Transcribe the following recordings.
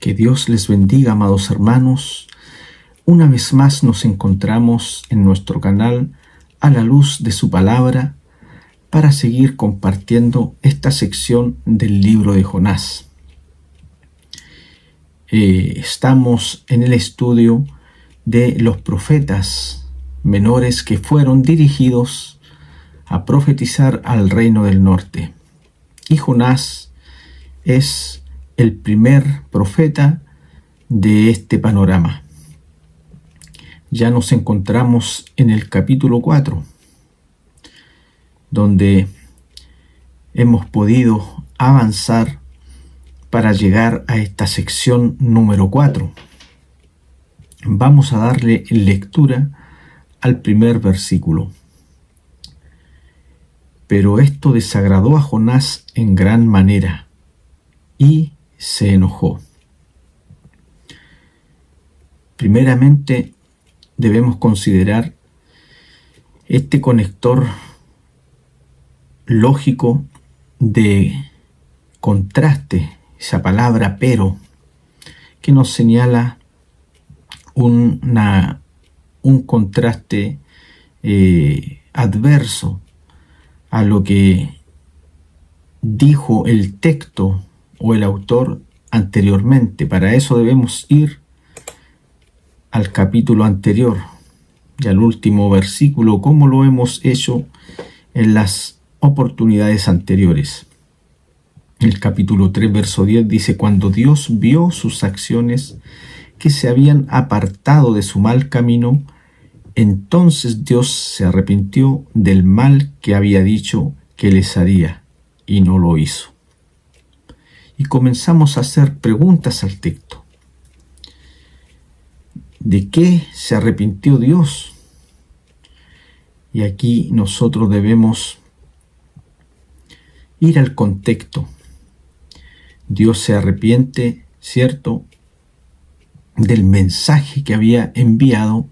Que Dios les bendiga, amados hermanos. Una vez más nos encontramos en nuestro canal a la luz de su palabra para seguir compartiendo esta sección del libro de Jonás. Estamos en el estudio de los profetas menores que fueron dirigidos a profetizar al reino del norte. Y Jonás es el primer profeta de este panorama. Ya nos encontramos en el capítulo 4, donde hemos podido avanzar para llegar a esta sección número 4. Vamos a darle lectura al primer versículo. Pero esto desagradó a Jonás en gran manera, y se enojó. Primeramente, debemos considerar este conector lógico de contraste, esa palabra pero, que nos señala un contraste adverso a lo que dijo el texto o el autor anteriormente. Para eso debemos ir al capítulo anterior y al último versículo, como lo hemos hecho en las oportunidades anteriores. El capítulo 3, verso 10 dice: cuando Dios vio sus acciones, que se habían apartado de su mal camino, entonces Dios se arrepintió del mal que había dicho que les haría, y no lo hizo. Y comenzamos a hacer preguntas al texto. ¿De qué se arrepintió Dios? Y aquí nosotros debemos ir al contexto. Dios se arrepiente, ¿cierto?, del mensaje que había enviado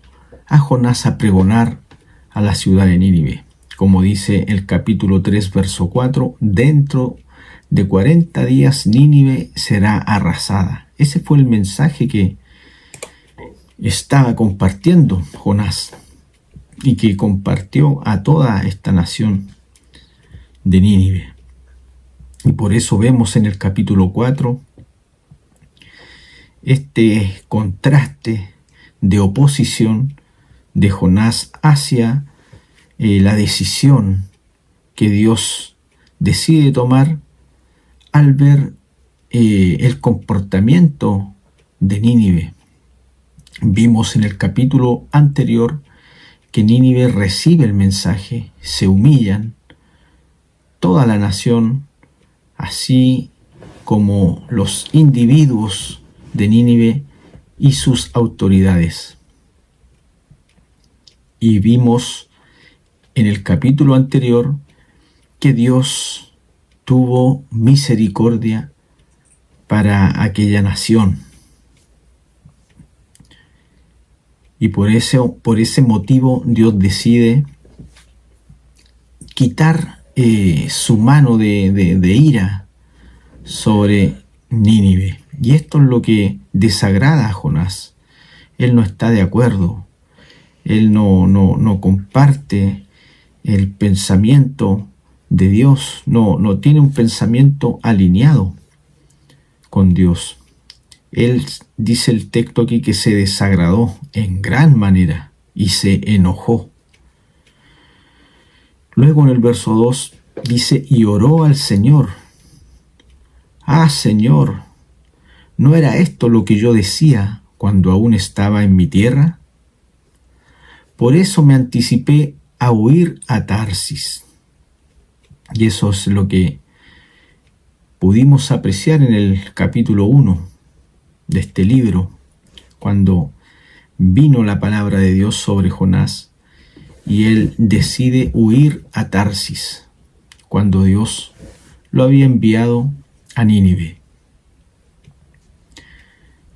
a Jonás a pregonar a la ciudad de Nínive. Como dice el capítulo 3, verso 4, dentro de 40 días Nínive será arrasada. Ese fue el mensaje que estaba compartiendo Jonás y que compartió a toda esta nación de Nínive. Y por eso vemos en el capítulo 4 este contraste de oposición de Jonás hacia la decisión que Dios decide tomar al ver el comportamiento de Nínive. Vimos en el capítulo anterior que Nínive recibe el mensaje, se humillan, toda la nación, así como los individuos de Nínive y sus autoridades. Y vimos en el capítulo anterior que Dios tuvo misericordia para aquella nación. Y por ese motivo Dios decide quitar su mano de ira sobre Nínive. Y esto es lo que desagrada a Jonás. Él no está de acuerdo. Él no comparte el pensamiento de Dios. No tiene un pensamiento alineado con Dios. Él, dice el texto aquí, que se desagradó en gran manera y se enojó. Luego en el verso 2 dice: y oró al Señor. Ah, Señor, ¿no era esto lo que yo decía cuando aún estaba en mi tierra? Por eso me anticipé a huir a Tarsis. Y eso es lo que pudimos apreciar en el capítulo 1 de este libro, cuando vino la palabra de Dios sobre Jonás y él decide huir a Tarsis, cuando Dios lo había enviado a Nínive.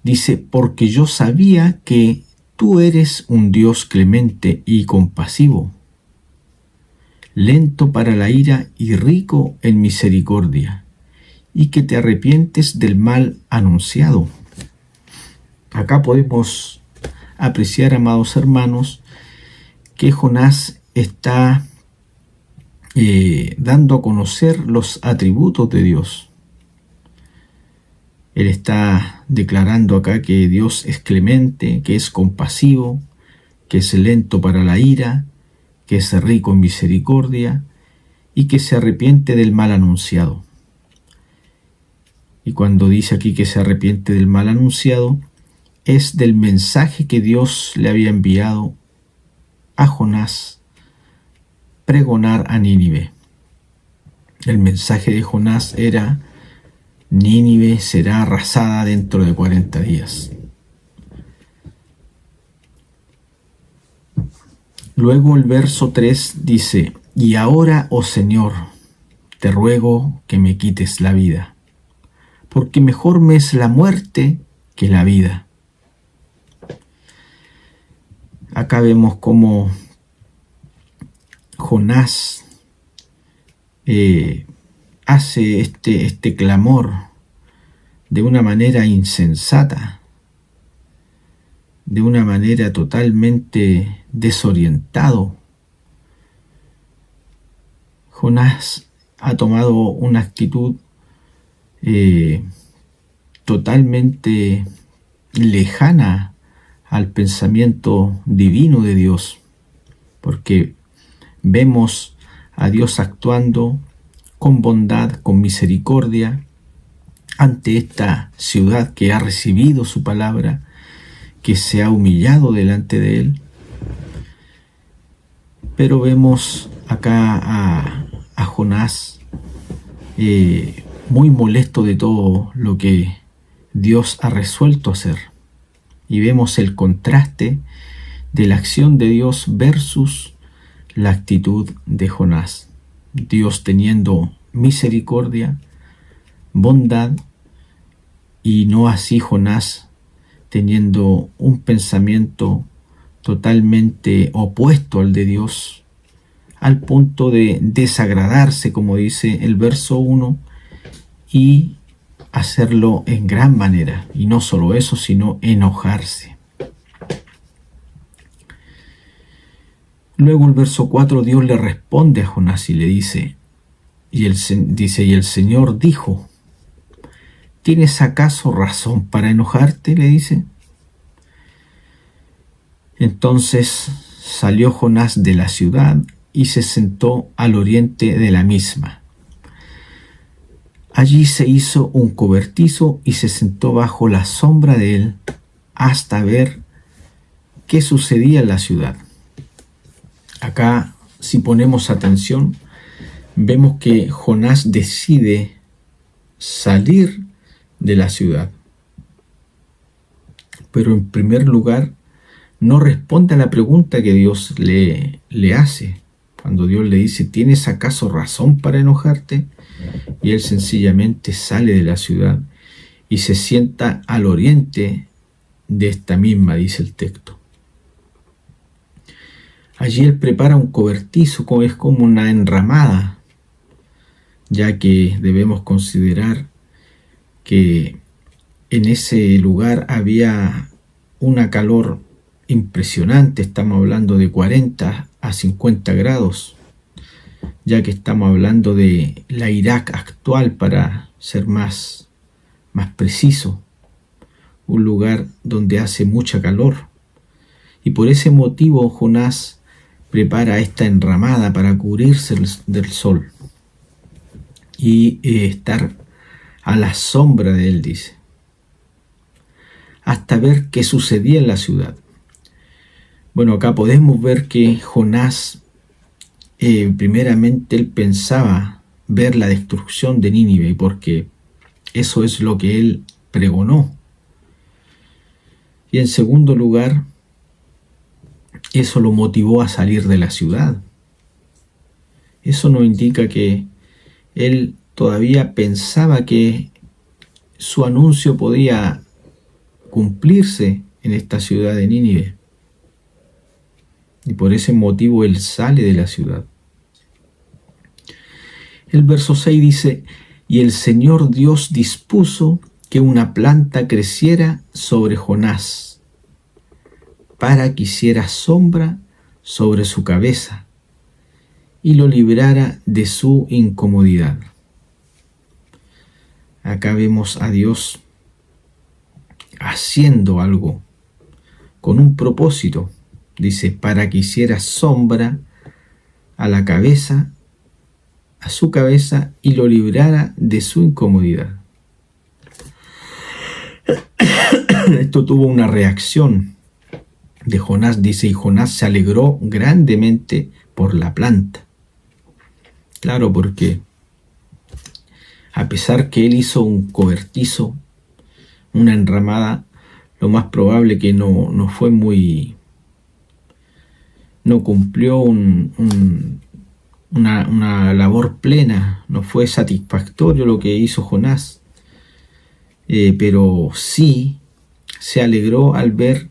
Dice: porque yo sabía que tú eres un Dios clemente y compasivo, lento para la ira y rico en misericordia, y que te arrepientes del mal anunciado. Acá podemos apreciar, amados hermanos, que Jonás está dando a conocer los atributos de Dios. Él está declarando acá que Dios es clemente, que es compasivo, que es lento para la ira, que es rico en misericordia y que se arrepiente del mal anunciado. Y cuando dice aquí que se arrepiente del mal anunciado, es del mensaje que Dios le había enviado a Jonás pregonar a Nínive. El mensaje de Jonás era: Nínive será arrasada dentro de 40 días. Luego el verso 3 dice: y ahora, oh Señor, te ruego que me quites la vida, porque mejor me es la muerte que la vida. Acá vemos cómo Jonás hace este clamor de una manera insensata, de una manera totalmente desorientado. Jonás ha tomado una actitud totalmente lejana al pensamiento divino de Dios, porque vemos a Dios actuando con bondad, con misericordia ante esta ciudad que ha recibido su palabra, que se ha humillado delante de él. Pero vemos acá a Jonás muy molesto de todo lo que Dios ha resuelto hacer. Y vemos el contraste de la acción de Dios versus la actitud de Jonás. Dios teniendo misericordia, bondad, y no así Jonás teniendo un pensamiento totalmente opuesto al de Dios, al punto de desagradarse, como dice el verso 1, y hacerlo en gran manera. Y no solo eso, sino enojarse. Luego el verso 4, Dios le responde a Jonás y le dice, y el Señor dijo: ¿tienes acaso razón para enojarte?, le dice. Entonces salió Jonás de la ciudad y se sentó al oriente de la misma. Allí se hizo un cobertizo y se sentó bajo la sombra de él hasta ver qué sucedía en la ciudad. Acá, si ponemos atención, vemos que Jonás decide salir de la ciudad. Pero en primer lugar, no responde a la pregunta que Dios le hace. Cuando Dios le dice: ¿tienes acaso razón para enojarte? Y él sencillamente sale de la ciudad y se sienta al oriente de esta misma, dice el texto. Allí él prepara un cobertizo, es como una enramada, ya que debemos considerar que en ese lugar había una calor impresionante. Estamos hablando de 40 a 50 grados, ya que estamos hablando de la Irak actual, para ser más preciso, un lugar donde hace mucha calor. Y por ese motivo Jonás prepara esta enramada para cubrirse del sol y estar a la sombra de él, dice, hasta ver qué sucedía en la ciudad. Bueno, acá podemos ver que Jonás, primeramente él pensaba ver la destrucción de Nínive, porque eso es lo que él pregonó. Y en segundo lugar, eso lo motivó a salir de la ciudad. Eso nos indica que él todavía pensaba que su anuncio podía cumplirse en esta ciudad de Nínive. Y por ese motivo él sale de la ciudad. El verso 6 dice: y el Señor Dios dispuso que una planta creciera sobre Jonás, para que hiciera sombra sobre su cabeza y lo librara de su incomodidad. Acá vemos a Dios haciendo algo con un propósito. Dice, para que hiciera sombra a la cabeza, a su cabeza, y lo librara de su incomodidad. Esto tuvo una reacción de Jonás, dice, y Jonás se alegró grandemente por la planta. Claro, porque a pesar que él hizo un cobertizo, una enramada, lo más probable que no fue muy... no cumplió una labor plena, no fue satisfactorio lo que hizo Jonás, pero sí se alegró al ver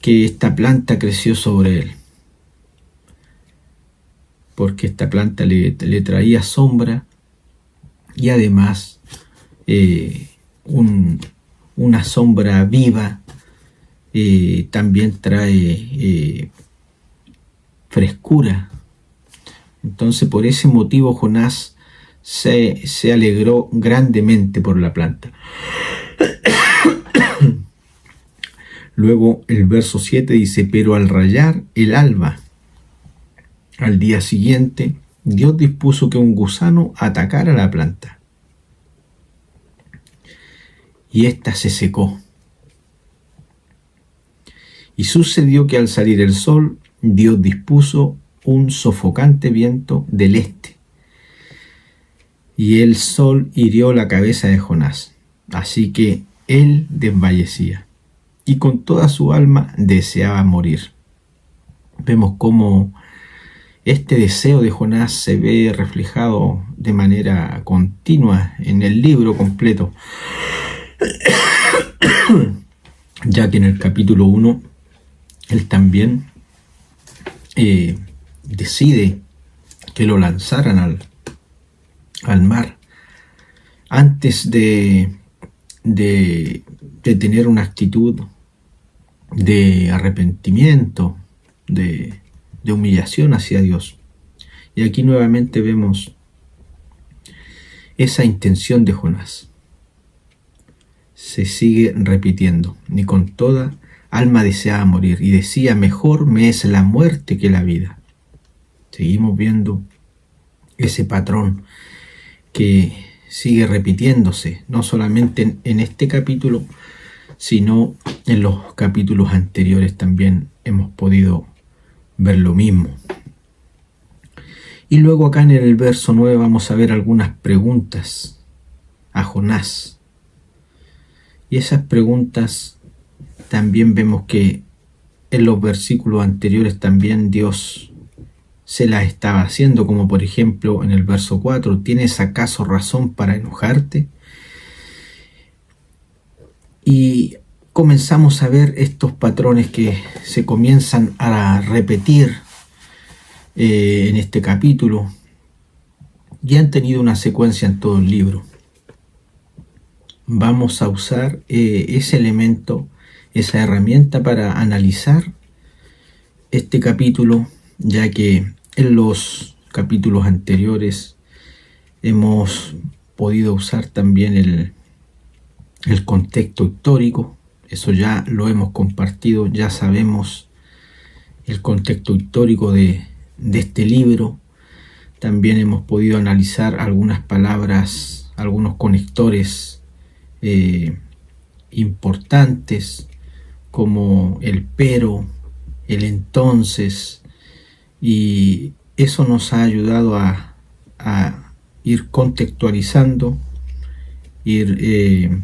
que esta planta creció sobre él, porque esta planta le traía sombra y además una sombra viva también trae frescura. Entonces por ese motivo Jonás se alegró grandemente por la planta. Luego el verso 7 dice, pero al rayar el alba, al día siguiente, Dios dispuso que un gusano atacara la planta, y ésta se secó. Y sucedió que al salir el sol, Dios dispuso un sofocante viento del este, y el sol hirió la cabeza de Jonás, así que él desfallecía, y con toda su alma deseaba morir. Vemos cómo este deseo de Jonás se ve reflejado de manera continua en el libro completo, ya que en el capítulo 1 él también decide que lo lanzaran al mar antes de tener una actitud de arrepentimiento, de humillación hacia Dios. Y aquí nuevamente vemos esa intención de Jonás. Se sigue repitiendo, ni con toda alma deseaba morir, y decía, mejor me es la muerte que la vida. Seguimos viendo ese patrón que sigue repitiéndose, no solamente en este capítulo, sino en los capítulos anteriores también hemos podido ver lo mismo. Y luego acá en el verso 9 vamos a ver algunas preguntas a Jonás. Y esas preguntas también vemos que en los versículos anteriores también Dios se las estaba haciendo, como por ejemplo en el verso 4, ¿tienes acaso razón para enojarte? Y comenzamos a ver estos patrones que se comienzan a repetir en este capítulo y han tenido una secuencia en todo el libro. Vamos a usar ese elemento, esa herramienta para analizar este capítulo, ya que en los capítulos anteriores hemos podido usar también el contexto histórico. Eso ya lo hemos compartido, ya sabemos el contexto histórico de este libro. También hemos podido analizar algunas palabras, algunos conectores importantes, como el pero, el entonces, y eso nos ha ayudado a ir contextualizando, ir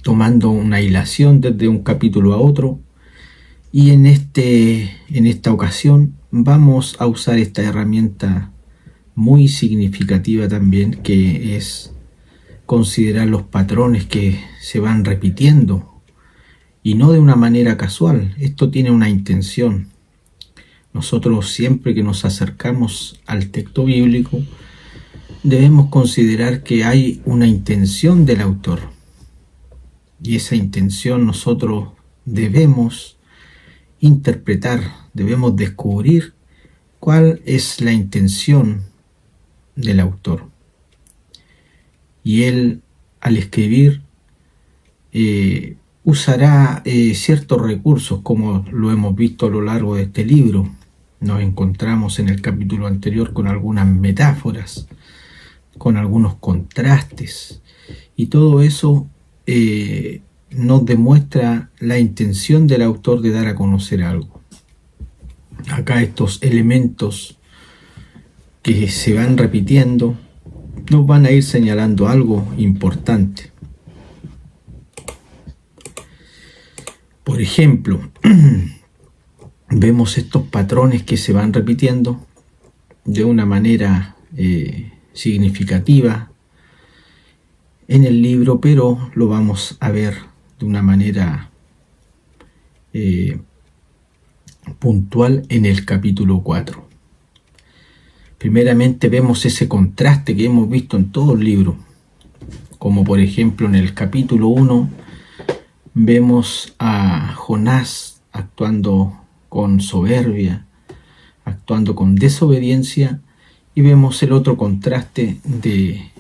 tomando una hilación desde un capítulo a otro. Y en esta ocasión vamos a usar esta herramienta muy significativa también, que es considerar los patrones que se van repitiendo, y no de una manera casual. Esto tiene una intención. Nosotros siempre que nos acercamos al texto bíblico debemos considerar que hay una intención del autor. Y esa intención nosotros debemos interpretar, debemos descubrir cuál es la intención del autor. Y él, al escribir, usará ciertos recursos, como lo hemos visto a lo largo de este libro. Nos encontramos en el capítulo anterior con algunas metáforas, con algunos contrastes, y todo eso nos demuestra la intención del autor de dar a conocer algo. Acá estos elementos que se van repitiendo nos van a ir señalando algo importante. Por ejemplo, vemos estos patrones que se van repitiendo de una manera significativa en el libro, pero lo vamos a ver de una manera puntual en el capítulo 4. Primeramente vemos ese contraste que hemos visto en todo el libro, como por ejemplo en el capítulo 1 vemos a Jonás actuando con soberbia, actuando con desobediencia, y vemos el otro contraste de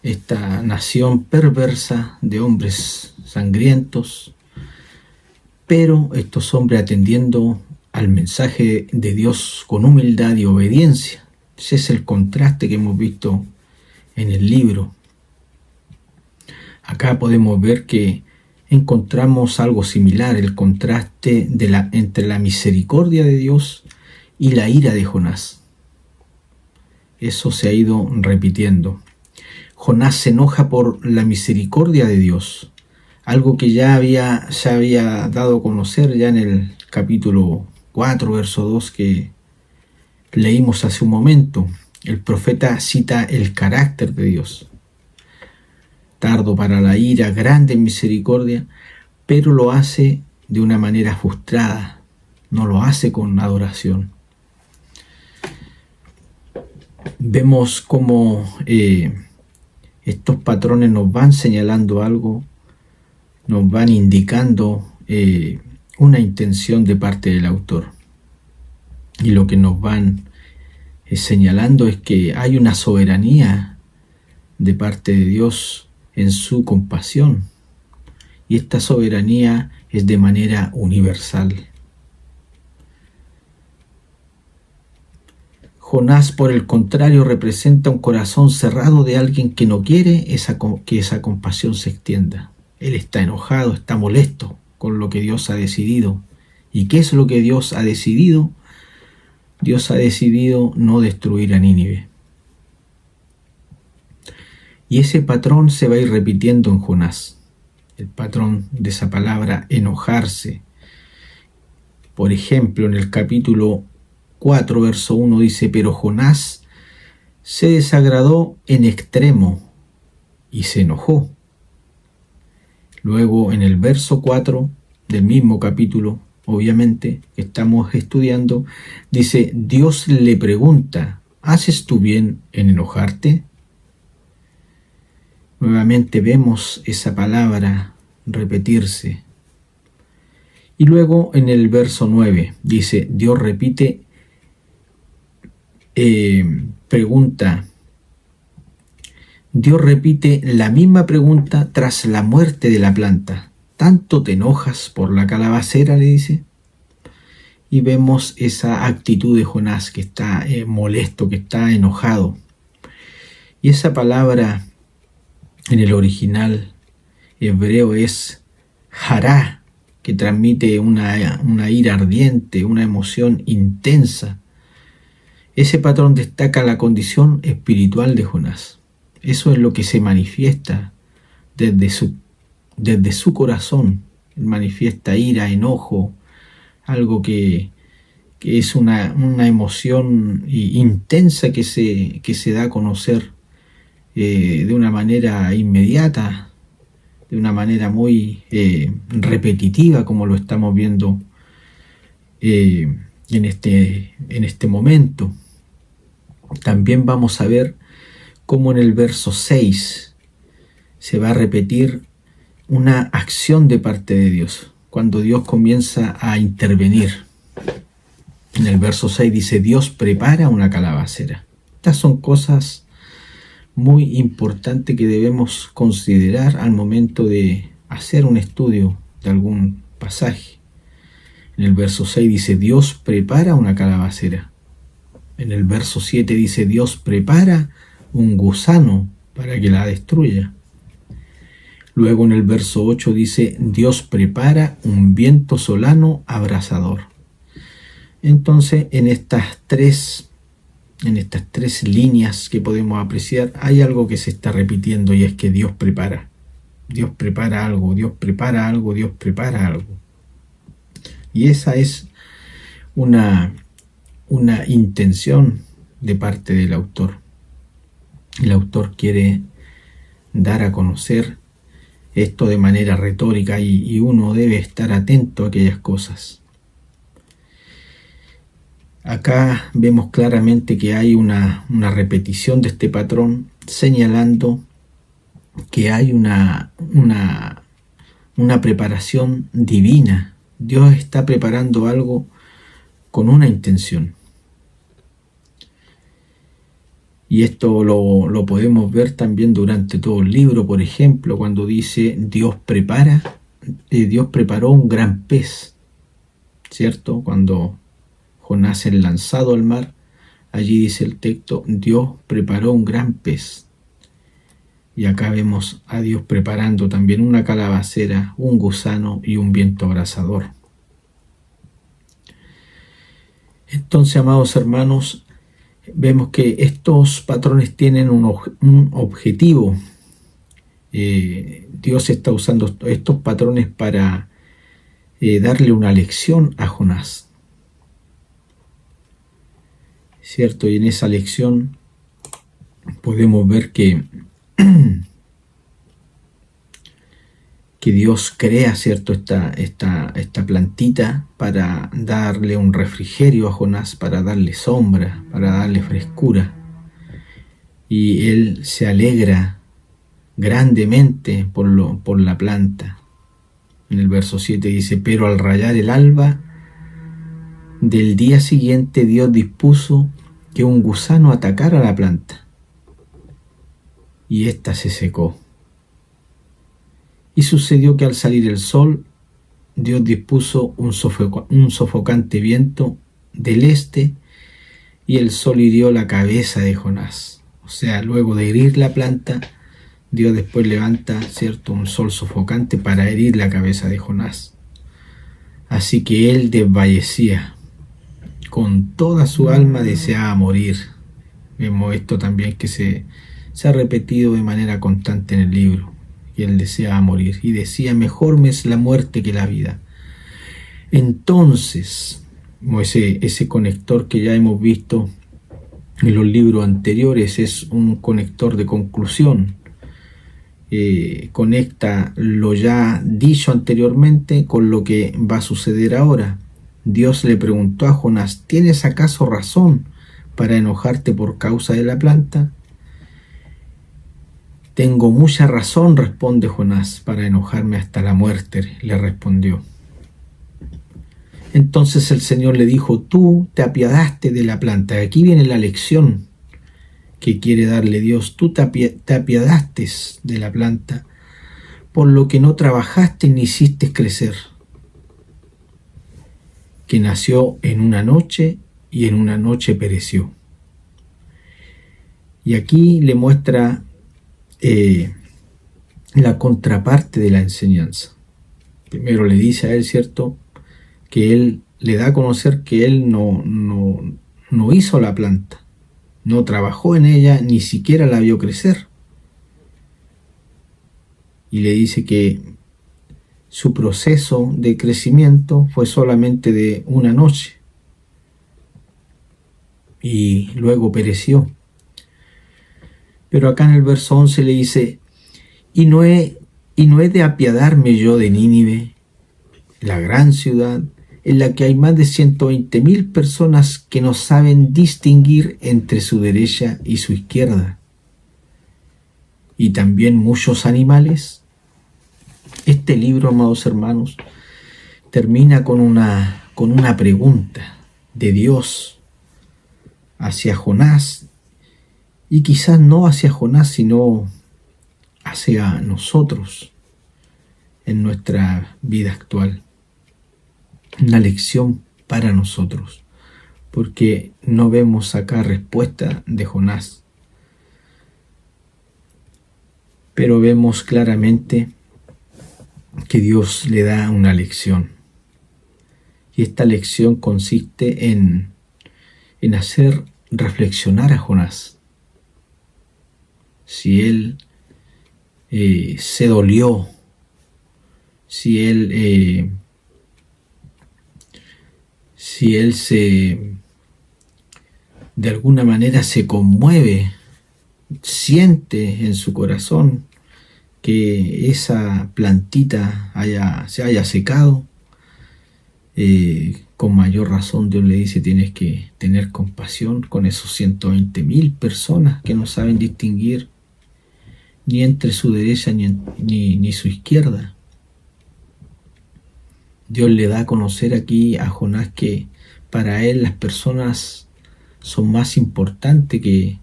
esta nación perversa de hombres sangrientos, pero estos hombres atendiendo al mensaje de Dios con humildad y obediencia. Ese es el contraste que hemos visto en el libro. Acá podemos ver que encontramos algo similar, el contraste entre la misericordia de Dios y la ira de Jonás. Eso se ha ido repitiendo. Jonás se enoja por la misericordia de Dios, algo que ya había dado a conocer ya en el capítulo 4, verso 2 que leímos hace un momento. El profeta cita el carácter de Dios: tardo para la ira, grande en misericordia, pero lo hace de una manera frustrada, no lo hace con adoración. Vemos cómo estos patrones nos van señalando algo, nos van indicando una intención de parte del autor. Y lo que nos van señalando es que hay una soberanía de parte de Dios en su compasión. Y esta soberanía es de manera universal. Jonás, por el contrario, representa un corazón cerrado de alguien que no quiere que esa compasión se extienda. Él está enojado, está molesto con lo que Dios ha decidido. ¿Y qué es lo que Dios ha decidido? Dios ha decidido no destruir a Nínive. Y ese patrón se va a ir repitiendo en Jonás. El patrón de esa palabra, enojarse. Por ejemplo, en el capítulo 4, verso 1 dice: pero Jonás se desagradó en extremo y se enojó. Luego, en el verso 4 del mismo capítulo, obviamente, que estamos estudiando, dice: Dios le pregunta: ¿haces tú bien en enojarte? Nuevamente vemos esa palabra repetirse. Y luego en el verso 9 dice: Dios repite, Dios repite la misma pregunta tras la muerte de la planta. ¿Tanto te enojas por la calabacera?, le dice. Y vemos esa actitud de Jonás, que está molesto, que está enojado. Y esa palabra en el original hebreo es hará, que transmite una ira ardiente, una emoción intensa. Ese patrón destaca la condición espiritual de Jonás. Eso es lo que se manifiesta desde su corazón. Él manifiesta ira, enojo, algo que es una emoción intensa que se da a conocer de una manera inmediata, de una manera muy repetitiva, como lo estamos viendo en este momento. También vamos a ver cómo en el verso 6 se va a repetir una acción de parte de Dios, cuando Dios comienza a intervenir. En el verso 6 dice, Dios prepara una calabacera. Estas son cosas muy importantes que debemos considerar al momento de hacer un estudio de algún pasaje. En el verso 6 dice, Dios prepara una calabacera. En el verso 7 dice, Dios prepara un gusano para que la destruya. Luego en el verso 8 dice, Dios prepara un viento solano abrasador. Entonces, en estas tres líneas que podemos apreciar, hay algo que se está repitiendo, y es que Dios prepara. Dios prepara algo, Dios prepara algo, Dios prepara algo. Y esa es una intención de parte del autor. El autor quiere dar a conocer esto de manera retórica, y uno debe estar atento a aquellas cosas. Acá vemos claramente que hay una repetición de este patrón, señalando que hay una preparación divina. Dios está preparando algo con una intención. Y esto lo podemos ver también durante todo el libro, por ejemplo, cuando dice Dios preparó un gran pez, ¿cierto? Cuando Jonás es lanzado al mar, allí dice el texto, Dios preparó un gran pez. Y acá vemos a Dios preparando también una calabacera, un gusano y un viento abrasador. Entonces, amados hermanos, vemos que estos patrones tienen un objetivo. Dios está usando estos patrones para darle una lección a Jonás, ¿cierto? Y en esa lección podemos ver que Dios crea, ¿cierto?, esta plantita para darle un refrigerio a Jonás, para darle sombra, para darle frescura. Y él se alegra grandemente por la planta. En el verso 7 dice, pero al rayar el alba del día siguiente, Dios dispuso que un gusano atacara la planta, y ésta se secó. Y sucedió que al salir el sol, Dios dispuso un sofocante viento del este, y el sol hirió la cabeza de Jonás. O sea, luego de herir la planta, Dios después levanta, ¿cierto?, un sol sofocante para herir la cabeza de Jonás. Así que él desfallecía. Con toda su alma deseaba morir. Vemos esto también que se ha repetido de manera constante en el libro. Y él deseaba morir. Y decía, mejor me es la muerte que la vida. Entonces, ese conector que ya hemos visto en los libros anteriores es un conector de conclusión. Conecta lo ya dicho anteriormente con lo que va a suceder ahora. Dios le preguntó a Jonás, ¿tienes acaso razón para enojarte por causa de la planta? Tengo mucha razón, responde Jonás, para enojarme hasta la muerte, le respondió. Entonces el Señor le dijo, tú te apiadaste de la planta. Aquí viene la lección que quiere darle Dios. Tú te apiadaste de la planta, por lo que no trabajaste ni hiciste crecer, que nació en una noche y en una noche pereció. Y aquí le muestra la contraparte de la enseñanza. Primero le dice a él, ¿cierto?, que él le da a conocer que él no hizo la planta, no trabajó en ella, ni siquiera la vio crecer. Y le dice que su proceso de crecimiento fue solamente de una noche y luego pereció. Pero acá en el verso 11 le dice, y no he de apiadarme yo de Nínive, la gran ciudad, en la que hay más de 120.000 personas que no saben distinguir entre su derecha y su izquierda, y también muchos animales. Este libro, amados hermanos, termina con una pregunta de Dios hacia Jonás, y quizás no hacia Jonás, sino hacia nosotros en nuestra vida actual. Una lección para nosotros, porque no vemos acá respuesta de Jonás, pero vemos claramente que Dios le da una lección. Y esta lección consiste en hacer reflexionar a Jonás. Si él se dolió, si él de alguna manera se conmueve, siente en su corazón que esa plantita se haya secado, con mayor razón Dios le dice: tienes que tener compasión con esos 120,000 personas que no saben distinguir ni entre su derecha ni su izquierda. Dios le da a conocer aquí a Jonás que para él las personas son más importantes que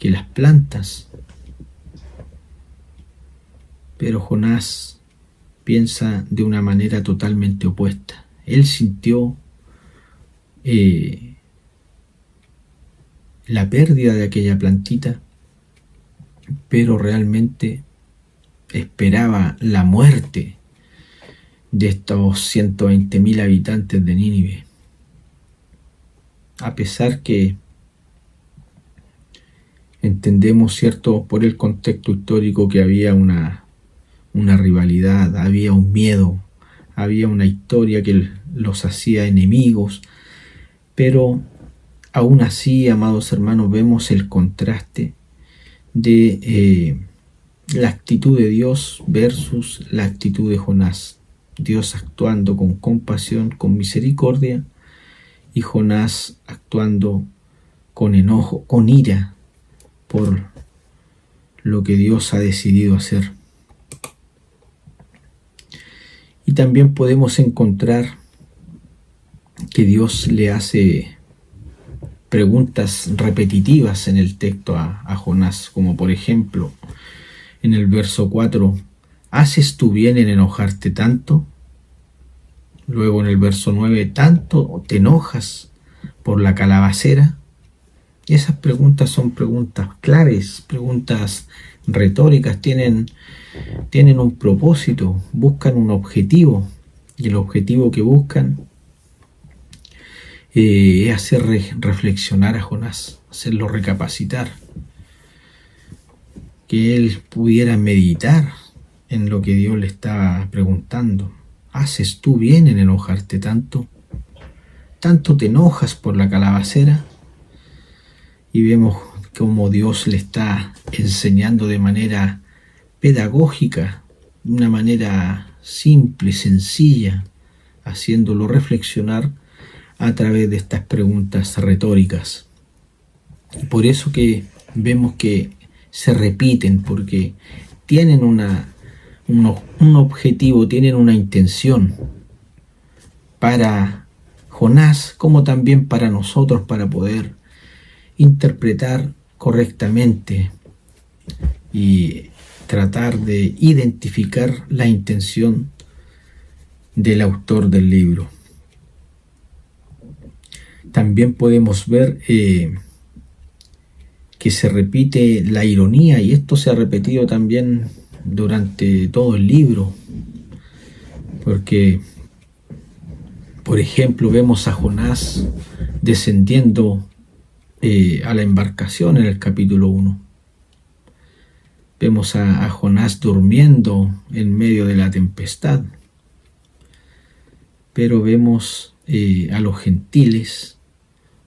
las plantas. Pero Jonás piensa de una manera totalmente opuesta. Él sintió la pérdida de aquella plantita, pero realmente esperaba la muerte de estos 120,000 habitantes de Nínive. A pesar que entendemos, cierto, por el contexto histórico, que había una rivalidad, había un miedo, había una historia que los hacía enemigos, pero aún así, amados hermanos, vemos el contraste de la actitud de Dios versus la actitud de Jonás. Dios actuando con compasión, con misericordia, y Jonás actuando con enojo, con ira, por lo que Dios ha decidido hacer. Y también podemos encontrar que Dios le hace preguntas repetitivas en el texto a Jonás, como por ejemplo en el verso 4: ¿haces tú bien en enojarte tanto? Luego en el verso 9: ¿tanto te enojas por la calabacera? Y esas preguntas son preguntas claves, preguntas retóricas, tienen un propósito, buscan un objetivo, y el objetivo que buscan es hacer reflexionar a Jonás, hacerlo recapacitar, que él pudiera meditar en lo que Dios le estaba preguntando. ¿Haces tú bien en enojarte tanto? ¿Tanto te enojas por la calabacera? Y vemos cómo Dios le está enseñando de manera pedagógica, de una manera simple, sencilla, haciéndolo reflexionar a través de estas preguntas retóricas. Por eso que vemos que se repiten, porque tienen un objetivo, tienen una intención para Jonás, como también para nosotros, para poder interpretar correctamente y tratar de identificar la intención del autor del libro. También podemos ver que se repite la ironía, y esto se ha repetido también durante todo el libro, porque, por ejemplo, vemos a Jonás descendiendo a la embarcación en el capítulo 1. Vemos a Jonás durmiendo en medio de la tempestad, pero vemos a los gentiles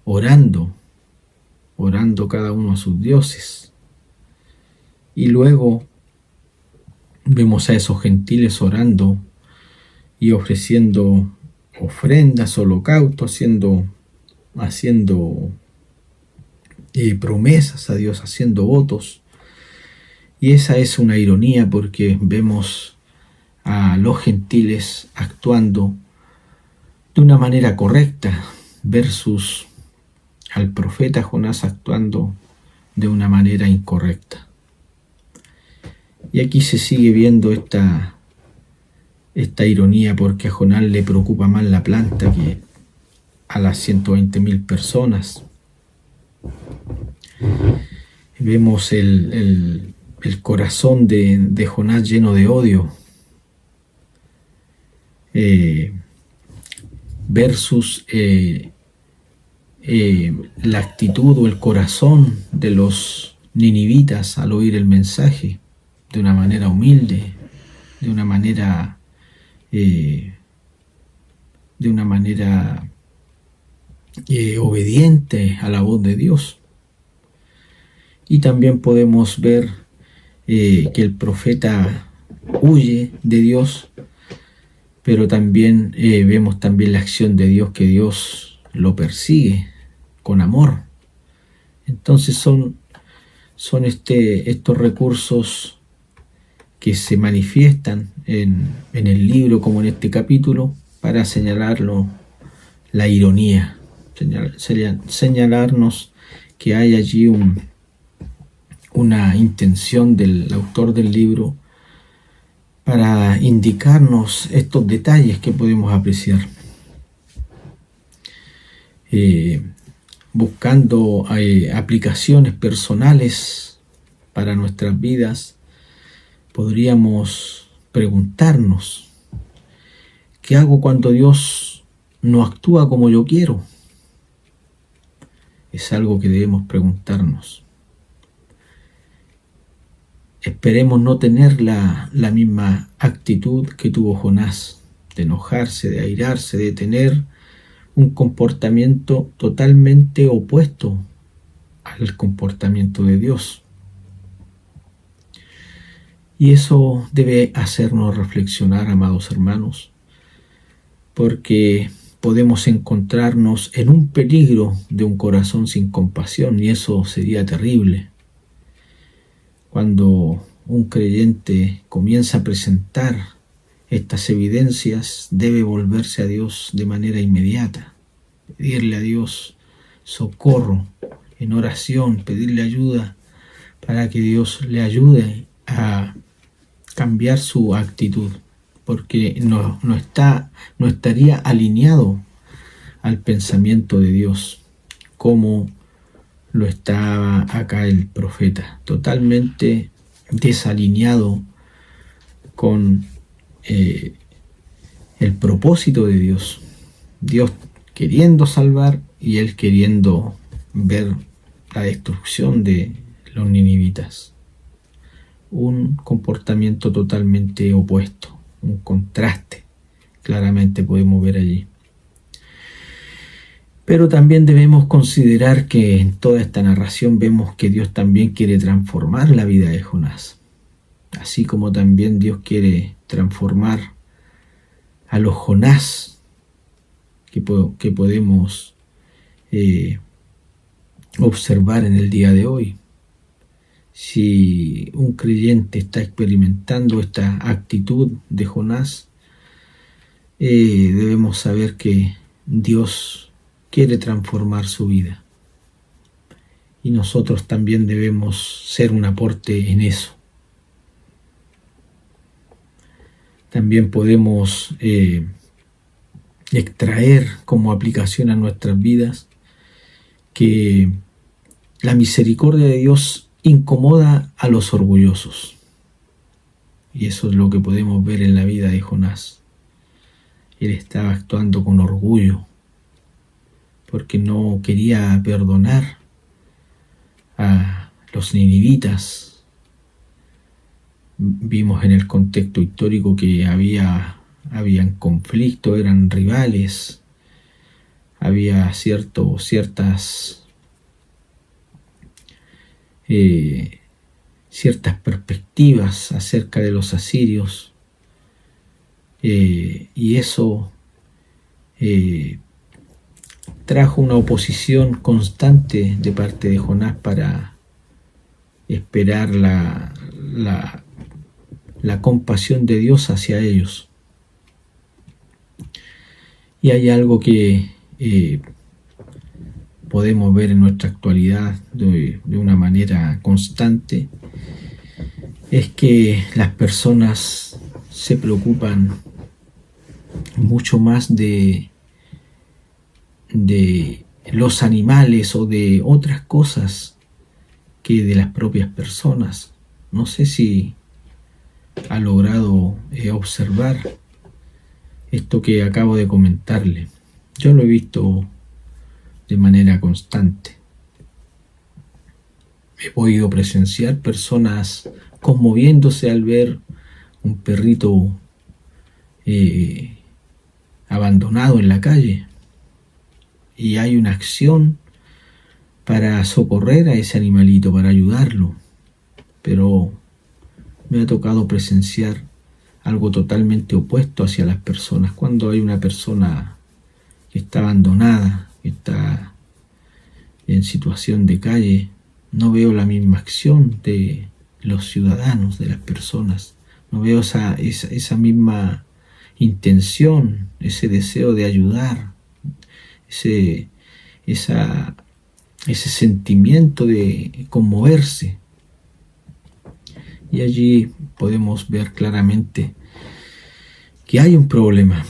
orando cada uno a sus dioses, y luego vemos a esos gentiles orando y ofreciendo ofrendas, holocaustos, haciendo promesas a Dios, haciendo votos. Y esa es una ironía, porque vemos a los gentiles actuando de una manera correcta versus al profeta Jonás actuando de una manera incorrecta. Y aquí se sigue viendo esta ironía, porque a Jonás le preocupa más la planta que a las 120,000 personas. Vemos el corazón de Jonás lleno de odio versus la actitud o el corazón de los ninivitas al oír el mensaje de una manera humilde, de una manera obediente a la voz de Dios. Y también podemos ver que el profeta huye de Dios, pero también vemos también la acción de Dios, que Dios lo persigue con amor. Entonces son estos recursos que se manifiestan en el libro, como en este capítulo, para señalarlo, la ironía, señalarnos que hay allí una intención del autor del libro para indicarnos estos detalles que podemos apreciar. Buscando aplicaciones personales para nuestras vidas, podríamos preguntarnos: ¿qué hago cuando Dios no actúa como yo quiero? Es algo que debemos preguntarnos. Esperemos no tener la misma actitud que tuvo Jonás, de enojarse, de airarse, de tener un comportamiento totalmente opuesto al comportamiento de Dios. Y eso debe hacernos reflexionar, amados hermanos, porque podemos encontrarnos en un peligro de un corazón sin compasión, y eso sería terrible. Cuando un creyente comienza a presentar estas evidencias, debe volverse a Dios de manera inmediata, pedirle a Dios socorro en oración, pedirle ayuda para que Dios le ayude a cambiar su actitud, porque no estaría alineado al pensamiento de Dios, como lo estaba acá el profeta, totalmente desalineado con el propósito de Dios. Dios queriendo salvar y él queriendo ver la destrucción de los ninivitas. Un comportamiento totalmente opuesto, un contraste, claramente podemos ver allí. Pero también debemos considerar que en toda esta narración vemos que Dios también quiere transformar la vida de Jonás, así como también Dios quiere transformar a los Jonás que podemos observar en el día de hoy. Si un creyente está experimentando esta actitud de Jonás, debemos saber que Dios quiere transformar su vida. Y nosotros también debemos ser un aporte en eso. También podemos extraer como aplicación a nuestras vidas que la misericordia de Dios incomoda a los orgullosos. Y eso es lo que podemos ver en la vida de Jonás. Él estaba actuando con orgullo, porque no quería perdonar a los ninivitas. Vimos en el contexto histórico que habían conflictos, eran rivales, había ciertas perspectivas acerca de los asirios, y eso trajo una oposición constante de parte de Jonás para esperar la compasión de Dios hacia ellos. Y hay algo que podemos ver en nuestra actualidad de una manera constante, es que las personas se preocupan mucho más de los animales o de otras cosas que de las propias personas. No sé si ha logrado observar esto que acabo de comentarle. Yo lo he visto de manera constante. He podido presenciar personas conmoviéndose al ver un perrito abandonado en la calle, y hay una acción para socorrer a ese animalito, para ayudarlo, pero me ha tocado presenciar algo totalmente opuesto hacia las personas. Cuando hay una persona que está abandonada, que está en situación de calle, no veo la misma acción de los ciudadanos, de las personas. No veo esa misma intención, ese deseo de ayudar, ese sentimiento de conmoverse. Y allí podemos ver claramente que hay un problema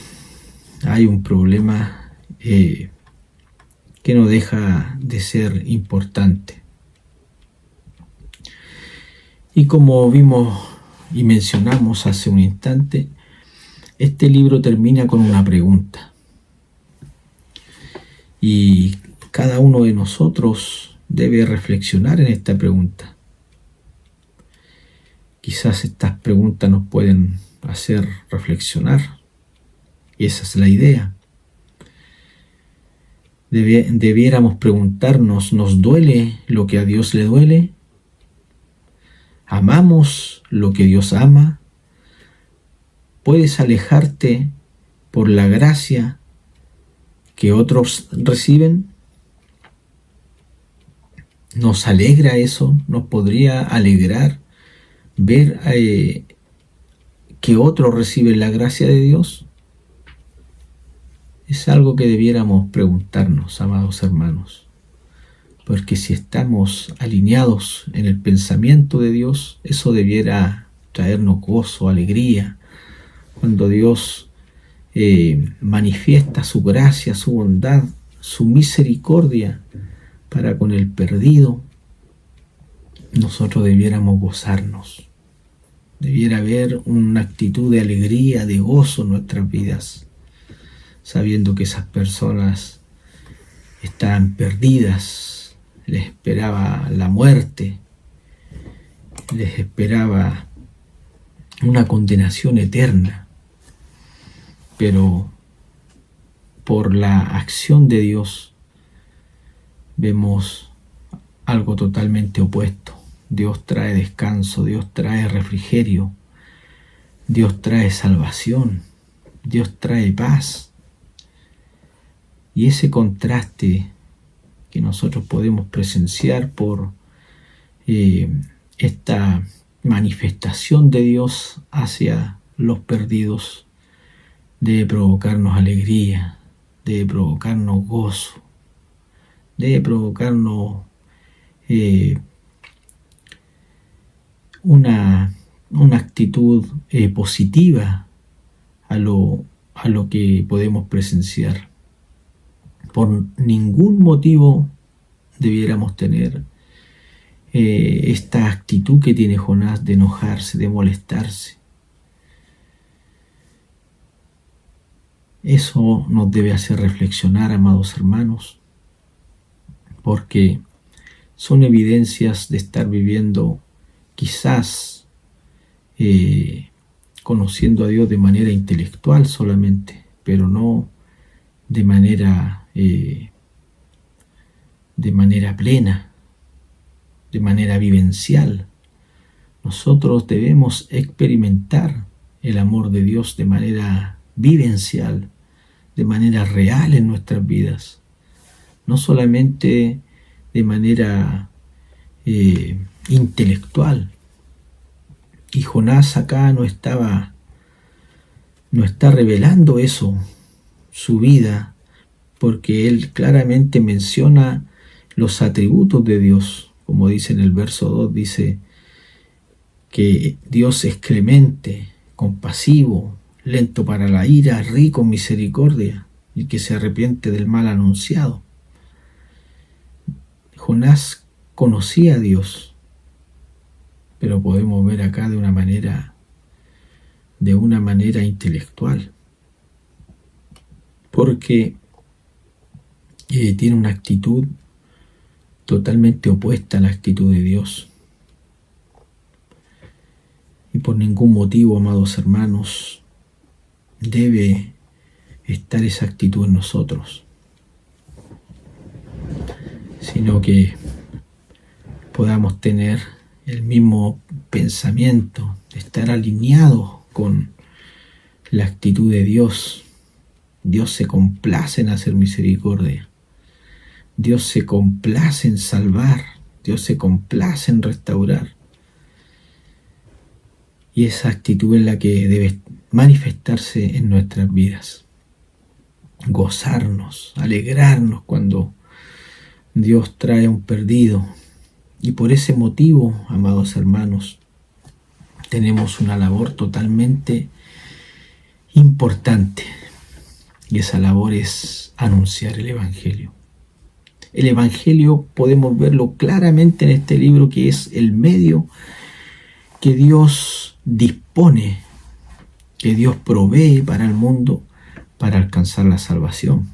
que no deja de ser importante. Y como vimos y mencionamos hace un instante, este libro termina con una pregunta. Y cada uno de nosotros debe reflexionar en esta pregunta. Quizás estas preguntas nos pueden hacer reflexionar. Y esa es la idea. Debiéramos preguntarnos, ¿nos duele lo que a Dios le duele? ¿Amamos lo que Dios ama? ¿Puedes alejarte por la gracia que otros reciben? ¿Nos alegra eso? ¿Nos podría alegrar ver que otros reciben la gracia de Dios? Es algo que debiéramos preguntarnos, amados hermanos, porque si estamos alineados en el pensamiento de Dios, eso debiera traernos gozo, alegría, cuando Dios manifiesta su gracia, su bondad, su misericordia para con el perdido. Nosotros debiéramos gozarnos. Debiera haber una actitud de alegría, de gozo en nuestras vidas, sabiendo que esas personas estaban perdidas, les esperaba la muerte, les esperaba una condenación eterna, pero por la acción de Dios vemos algo totalmente opuesto. Dios trae descanso, Dios trae refrigerio, Dios trae salvación, Dios trae paz. Y ese contraste que nosotros podemos presenciar por esta manifestación de Dios hacia los perdidos debe provocarnos alegría, debe provocarnos gozo, debe provocarnos una actitud positiva a lo que podemos presenciar. Por ningún motivo debiéramos tener esta actitud que tiene Jonás de enojarse, de molestarse. Eso nos debe hacer reflexionar, amados hermanos, porque son evidencias de estar viviendo quizás conociendo a Dios de manera intelectual solamente, pero no de manera plena, de manera vivencial. Nosotros debemos experimentar el amor de Dios de manera vivencial, de manera real en nuestras vidas, no solamente de manera intelectual. Y Jonás acá no está revelando eso, su vida, porque él claramente menciona los atributos de Dios. Como dice en el verso 2, dice que Dios es clemente, compasivo, lento para la ira, rico en misericordia y que se arrepiente del mal anunciado. Jonás conocía a Dios, pero podemos ver acá de una manera intelectual, porque tiene una actitud totalmente opuesta a la actitud de Dios. Y por ningún motivo, amados hermanos, debe estar esa actitud en nosotros, sino que podamos tener el mismo pensamiento, estar alineados con la actitud de Dios. Dios se complace en hacer misericordia. Dios se complace en salvar. Dios se complace en restaurar. Y esa actitud es la que debe manifestarse en nuestras vidas. Gozarnos, alegrarnos cuando Dios trae a un perdido. Y por ese motivo, amados hermanos, tenemos una labor totalmente importante. Y esa labor es anunciar el Evangelio. El Evangelio podemos verlo claramente en este libro, que es el medio que Dios dispone, que Dios provee para el mundo para alcanzar la salvación.